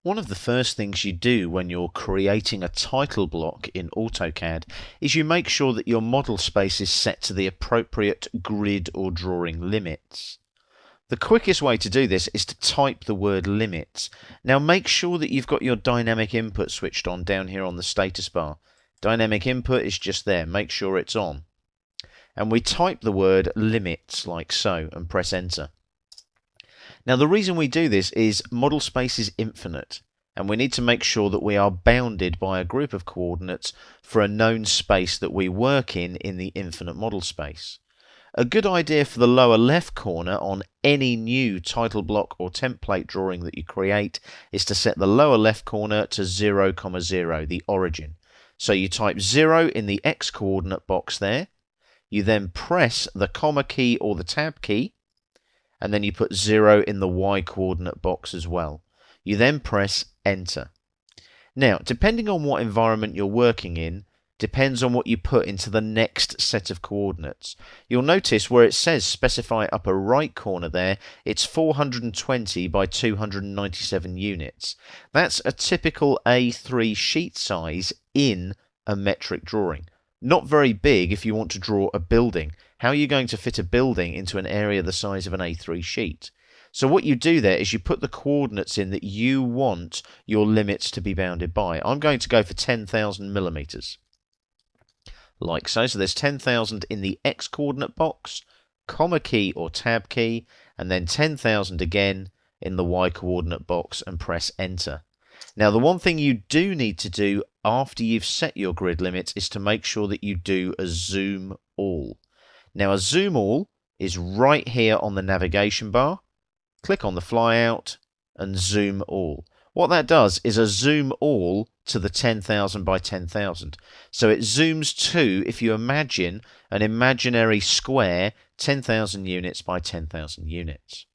One of the first things you do when you're creating a title block in AutoCAD is you make sure that your model space is set to the appropriate grid or drawing limits. The quickest way to do this is to type the word limits. Now make sure that you've got your dynamic input switched on down here on the status bar. Dynamic input is just there, make sure it's on. And we type the word limits like so and press enter. Now the reason we do this is model space is infinite and we need to make sure that we are bounded by a group of coordinates for a known space that we work in the infinite model space. A good idea for the lower left corner on any new title block or template drawing that you create is to set the lower left corner to 0, 0, the origin. So you type 0 in the X coordinate box there, you then press the comma key or the tab key, and then you put 0 in the Y coordinate box as well. You then press enter. Now, depending on what environment you're working in, depends on what you put into the next set of coordinates. You'll notice where it says specify upper right corner there, it's 420 by 297 units. That's a typical A3 sheet size in a metric drawing. Not very big if you want to draw a building. How are you going to fit a building into an area the size of an A3 sheet? So what you do there is you put the coordinates in that you want your limits to be bounded by. I'm going to go for 10,000 millimeters. Like so. So there's 10,000 in the X coordinate box, comma key or tab key, and then 10,000 again in the Y coordinate box and press enter. Now the one thing you do need to do after you've set your grid limits is to make sure that you do a zoom all. Now a zoom all is right here on the navigation bar. Click on the flyout and zoom all. What that does is a zoom all to the 10,000 by 10,000. So it zooms to, if you imagine, an imaginary square 10,000 units by 10,000 units.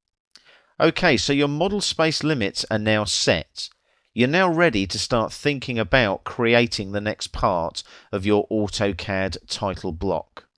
Okay, so your model space limits are now set. You're now ready to start thinking about creating the next part of your AutoCAD title block.